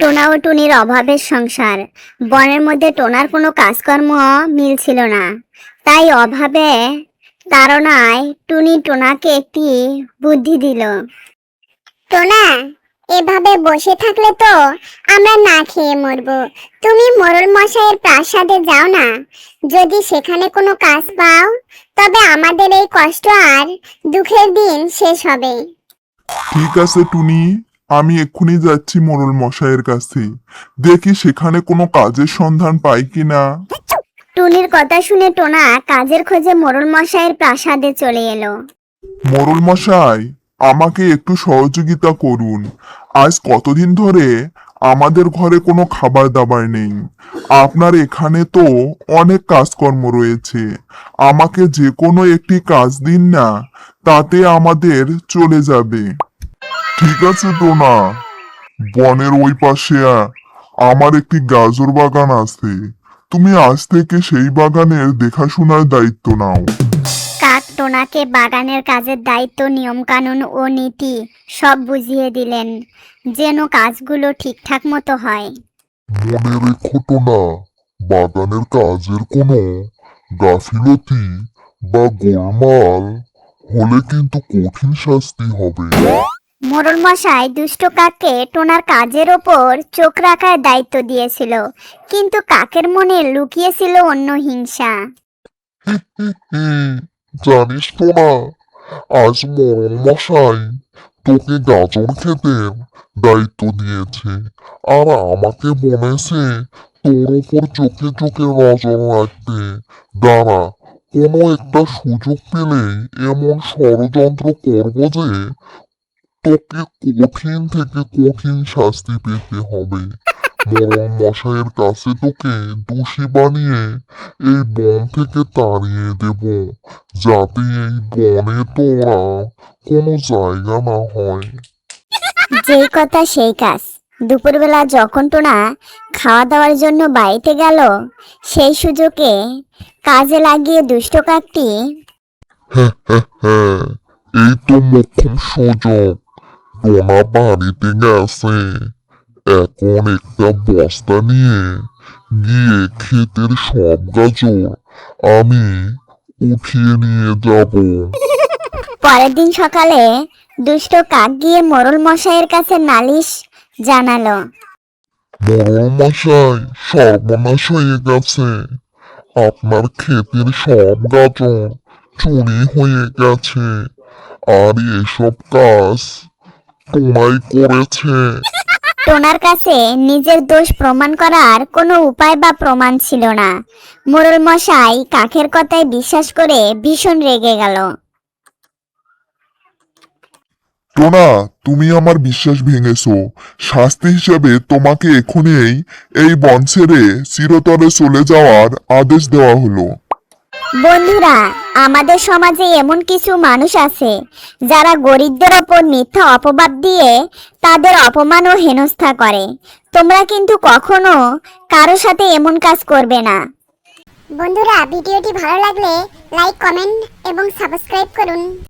টোনা ও টুনির অভাবের সংসার। বনের মধ্যে টোনার কোনো কাজকর্ম মিলছিল না, তাই অভাবে তাড়নায় টুনি টোনাকে একটি বুদ্ধি দিল। টোনা, এভাবে বসে থাকলে তো আমরা না খেয়ে মরবো। তুমি মোড়ল মশাইয়ের প্রাসাদে যাও না, যদি সেখানে কোনো কাজ পাও তবে আমাদের এই কষ্ট আর দুঃখের দিন শেষ হবে। ঠিক আছে টুনি, আমি এক্ষুনি যাচ্ছি মোড়ল মশাইয়ের কাছে, দেখি সেখানে কোনো কাজের সন্ধান পাই কিনা। টুনির কথা শুনে টোনা কাজের খোঁজে মোড়ল মশাইয়ের প্রাসাদে চলে এলো। মোড়ল মশাই, আমাকে একটু সহযোগিতা করুন। আজ কতদিন ধরে আমাদের ঘরে কোনো খাবার দাবার নেই। আপনার এখানে তো অনেক কাজকর্ম রয়েছে, আমাকে যে কোনো একটি কাজ দিন না, তাতে আমাদের চলে যাবে। ঠিক আছে টোনা, বনের ওই পাশে আমার একটি গাজর বাগান আছে, তুমি আজ থেকে সেই বাগানের দেখাশোনার দায়িত্ব নাও। কাক টোনাকে বাগানের কাজের দায়িত্ব, নিয়ম কানুন ও নীতি সব বুঝিয়ে দিলেন, যেন কাজগুলো ঠিকঠাক মতো হয়। মনে রেখো টোনা, বাগানের কাজের কোনো গাফিলতি বা গোলমাল হলে কিন্তু কঠিন শাস্তি হবে। মোড়ল মশাই দুষ্ট কাককে টোনার কাজের ওপর চোখ রাখার দায়িত্ব দিয়েছিল, কিন্তু কাকের মনে লুকিয়েছিল অন্য হিংসা। জানিস টোনা, আজ মোড়ল মশাই তোকে গাজর খেতের দায়িত্ব দিয়েছে, আর আমাকে বলেছে তোর ওপর চোখে চোখে নজর রাখতে। দাঁড়া, কোনো একটা সুযোগ পেলেই এমন ষড়যন্ত্র করব যে তোকে কঠিন থেকে কঠিন শাস্তি পেতে হবে। মোড়ল মশাইয়ের কাছে তোকে দোষী বানিয়ে এই বন থেকে তাড়িয়ে দেব, যাতে এই বনে তোরা কোনো জায়গা না হয়। যেই কথা সেই কাজ। দুপুরবেলা যখন টোনা খাওয়া দাওয়ার জন্য বাড়িতে গেল, সেই সুযোগে কাজে লাগিয়ে দুষ্ট কাকটি হ্যাঁ, এই তো মোক্ষম সুযোগ। টোনা বাড়িতে গেছে, এখন একটা বস্তা নিয়ে গিয়ে ক্ষেতের সব গাজর আমি উঠিয়ে নিয়ে যাব। পরের দিন সকালে দুষ্ট কাক গিয়ে মোড়ল মশাইয়ের কাছে নালিশ জানালো। মোড়ল মশাই, সর্বনাশ হয়ে গেছে, আপনার ক্ষেতের সব গাজর চুরি হয়ে গেছে, আর এসব কাজ টোনাই করেছে। টোনার কাছে নিজের দোষ প্রমাণ করার কোনো উপায় বা প্রমাণ ছিল না। মোড়ল মশাই কাকের কথায় বিশ্বাস করে ভীষণ রেগে গেল। টোনা, তুমি আমার বিশ্বাস ভেঙেছো, শাস্তি হিসেবে তোমাকে এখনই এই বন ছেড়ে চিরতরে চলে যাওয়ার আদেশ দেওয়া হলো। বন্ধুরা, আমাদের সমাজে এমন কিছু মানুষ আছে যারা গরিবদের ওপর মিথ্যা অপবাদ দিয়ে তাদের অপমান ও হেনস্থা করে। তোমরা কিন্তু কখনো কারো সাথে এমন কাজ করবে না। বন্ধুরা, ভিডিওটি ভালো লাগলে লাইক, কমেন্ট এবং সাবস্ক্রাইব করুন।